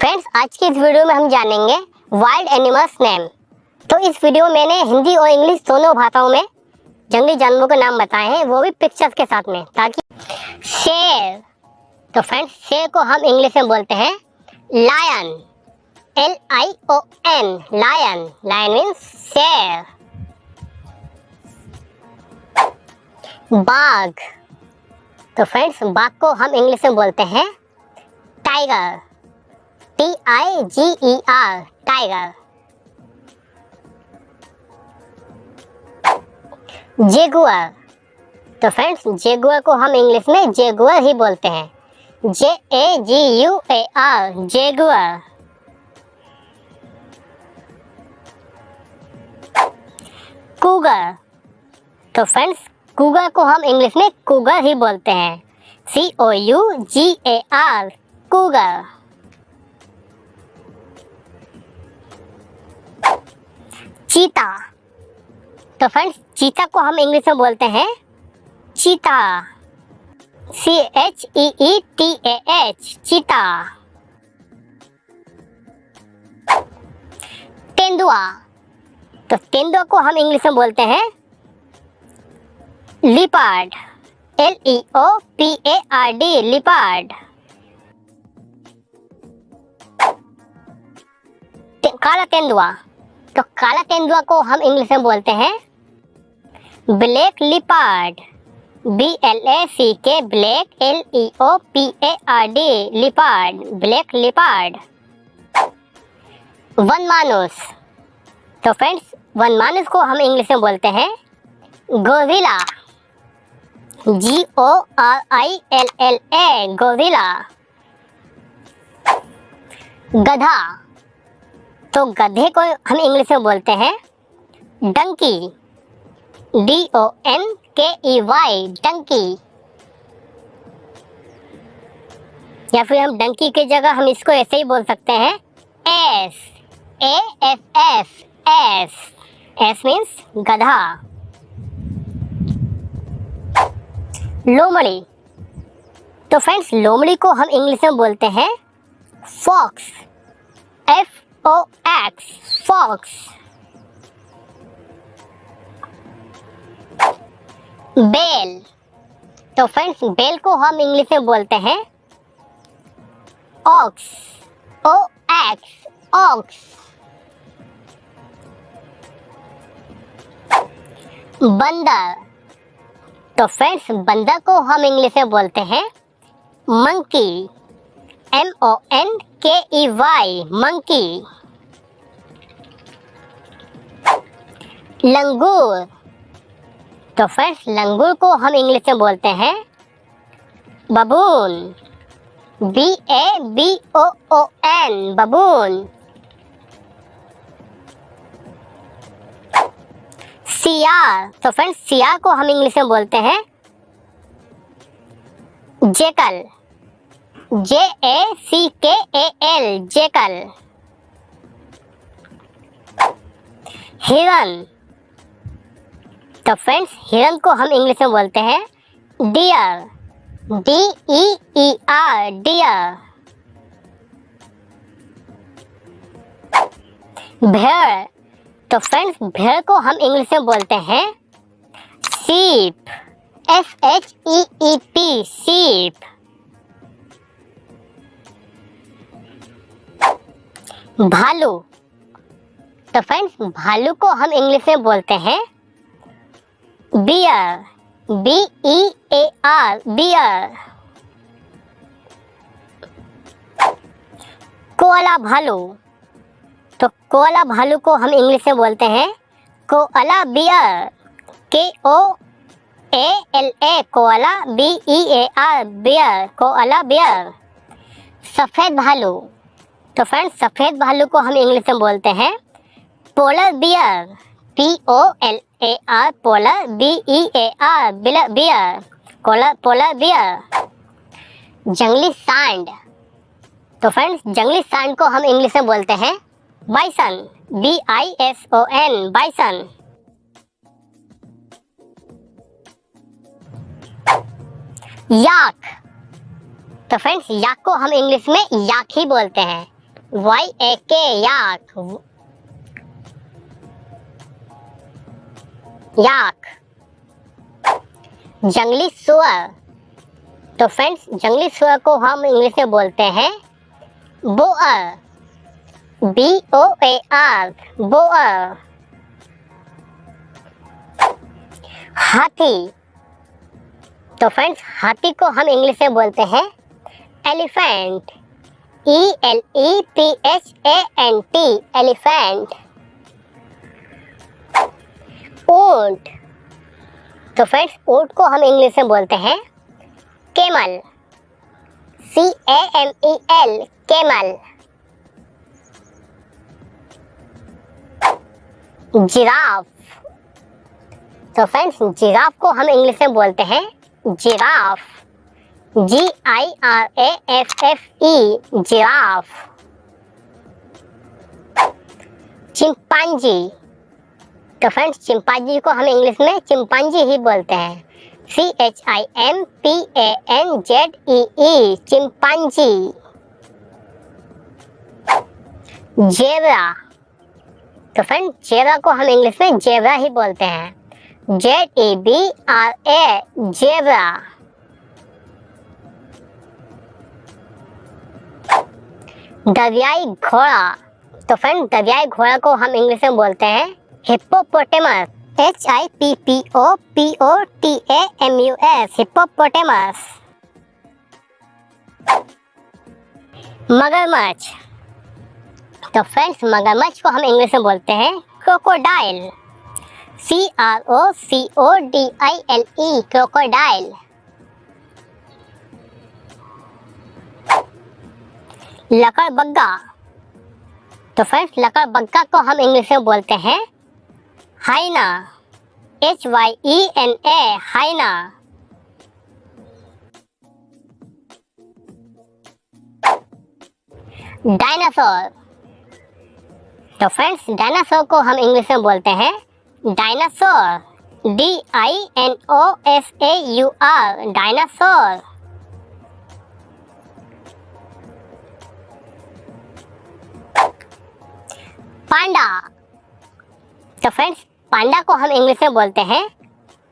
Friends, आज की इस वीडियो में हम जानेंगे वाइल्ड एनिमल्स नेम। तो इस वीडियो में मैंने हिंदी और इंग्लिश दोनों भाषाओं में जंगली जानवरों के नाम बताए हैं, वो भी पिक्चर्स के साथ में, ताकि शेर। तो फ्रेंड्स, शेर को हम इंग्लिश में बोलते हैं lion, LION, lion. Lion means शेर। बाघ। तो फ्रेंड्स, बाघ को हम इंग्लिश में बोलते हैं टाइगर, TIGER, टाइगर। जेगुआर। तो फ्रेंड्स, जेगुआर को हम इंग्लिश में जेगुआर ही बोलते हैं, JAGUAR, जेगुआर। कूगर। तो फ्रेंड्स, कूगर को हम इंग्लिश में कूगर ही बोलते हैं, COUGAR, कूगर। चीता। तो फ्रेंड्स, चीता को हम इंग्लिश में बोलते हैं चीता, CHEETAH, चीता। तेंदुआ। तो तेंदुआ को हम इंग्लिश में बोलते हैं लिपार्ड, LEOPARD, लिपार्ड। काला तेंदुआ। तो काला तेंदुआ को हम इंग्लिश में बोलते हैं black leopard, BLACK, black, LEOPARD, leopard, black leopard. वनमानुस। तो फ्रेंड्स, वनमानुस को हम इंग्लिश में बोलते हैं गोरिल्ला, GORILLA, गोरिल्ला। गधा। तो गधे को हम इंग्लिश में बोलते हैं डंकी, DONKEY, डंकी। या फिर हम डंकी की जगह हम इसको ऐसे ही बोल सकते हैं S, ASS, S. S means गधा। लोमड़ी। तो फ्रेंड्स, लोमड़ी को हम इंग्लिश में बोलते हैं फॉक्स, FOX, फॉक्स। बेल। तो फ्रेंड्स, बेल को हम इंग्लिश में बोलते हैं ऑक्स, OX, ऑक्स। बंदर। तो फ्रेंड्स, बंदर को हम इंग्लिश में बोलते हैं मंकी, MONKEY, मंकी। लंगूर। तो फ्रेंड्स, लंगूर को हम इंग्लिश में बोलते हैं बबून, BABOON, बबून। सियार। तो फ्रेंड्स, सियार को हम इंग्लिश में बोलते हैं जेकल, JACKAL, जेकल। हिरन। तो फ्रेंड्स, हिरन को हम इंग्लिश में बोलते हैं डियर, DEER, डियर। भेड़। तो फ्रेंड्स, भेड़ को हम इंग्लिश में बोलते हैं शीप, SHEEP, शीप। भालू। तो फ्रेंड्स, भालू को हम इंग्लिश में बोलते हैं बियर, BEAR, बियर। कोअला भालू। तो कोअला भालू को हम इंग्लिश में बोलते हैं koala bear, KOALA, koala, BEAR, bear, koala bear. सफेद भालू। तो फ्रेंड्स, सफेद भालू को हम इंग्लिश में बोलते हैं polar bear, POLAR, polar, BEAR, bear, polar bear. जंगली सांड। तो फ्रेंड्स, जंगली सांड को हम इंग्लिश में बोलते हैं बाइसन, BISON, बाइसन। याक। तो फ्रेंड्स, याक को हम इंग्लिश में याक ही बोलते हैं, YAK याक, याक। जंगली सुअर, तो फ्रेंड्स जंगली सुअर को हम इंग्लिश में बोलते हैं बोअर, BOAR, बोअर। हाथी, तो फ्रेंड्स हाथी को हम इंग्लिश में बोलते हैं एलिफेंट, ELEPHANT, एलिफेंट। ऊंट, तो फ्रेंड्स ऊंट को हम इंग्लिश में बोलते हैं केमल, CAMEL, केमल। जिराफ, तो फ्रेंड्स जिराफ को हम इंग्लिश में बोलते हैं जिराफ, GIRAFFE, जिराफ। चिंपांजी, तो फ्रेंड्स चिंपांजी को हम इंग्लिश में चिंपांजी ही बोलते हैं, CHIMPANZEE, चिंपांजी। जेब्रा, तो फ्रेंड्स जेब्रा को हम इंग्लिश में जेब्रा ही बोलते हैं, ZEBRA, जेब्रा। दरियाई घोड़ा, तो फ्रेंड दरियाई घोड़ा को हम इंग्लिश में बोलते हैं हिप्पोपोटेमस, HIPPOPOTAMUS, हिप्पोपोटेमस। मगरमच्छ, तो फ्रेंड्स मगरमच्छ को हम इंग्लिश में बोलते हैं क्रोकोडाइल, CROCODILE, क्रोकोडाइल। लकड़बग्गा, तो फ्रेंड्स लकड़बग्गा को हम इंग्लिश में बोलते हैं हाइना, HYENA, हाइना। डायनासोर, तो फ्रेंड्स डायनासोर को हम इंग्लिश में बोलते हैं डायनासोर, DINOSAUR, डायनासोर। पांडा, तो फ्रेंड्स पांडा को हम इंग्लिश में बोलते हैं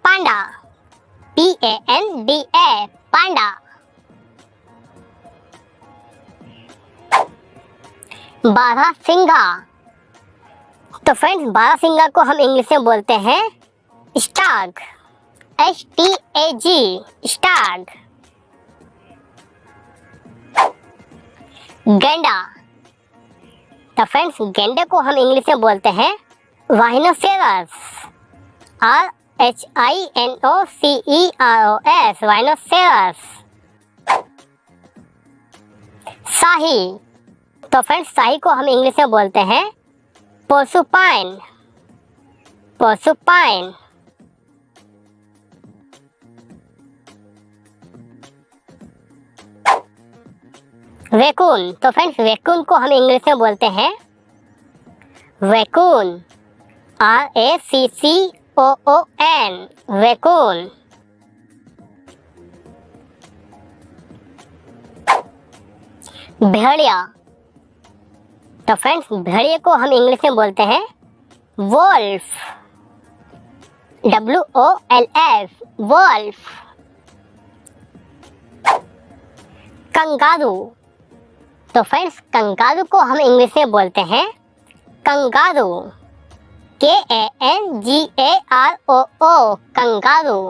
पांडा, PANDA, पांडा। बारहसिंगा, तो फ्रेंड्स बारहसिंगा को हम इंग्लिश में बोलते हैं स्टाग, STAG, स्टाग। गैंडा, तो फ्रेंड्स गैंडे को हम इंग्लिश में बोलते हैं राइनोसेरस, RHINOCEROS, राइनोसेरस। शाही, तो फ्रेंड्स शाही को हम इंग्लिश में बोलते हैं पोर्सुपाइन, पोर्सुपाइन। वैकून, तो फ्रेंड्स वैकून को हम इंग्लिश में बोलते हैं वैकून, RACCOON, वैकून। भेड़िया, तो फ्रेंड्स भेड़िए को हम इंग्लिश में बोलते हैं वोल्फ, WOLF, वोल्फ। कंगारू, तो फ्रेंड्स कंगारू को हम इंग्लिश में बोलते हैं कंगारू, KANGAROO, कंगारू।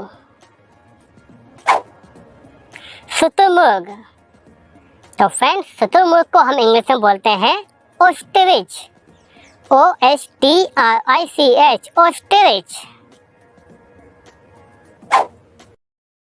शुतुरमुर्ग, तो फ्रेंड्स शुतुरमुर्ग को हम इंग्लिश में बोलते हैं ओस्ट्रिच, OSTRICH, ओस्ट्रिच।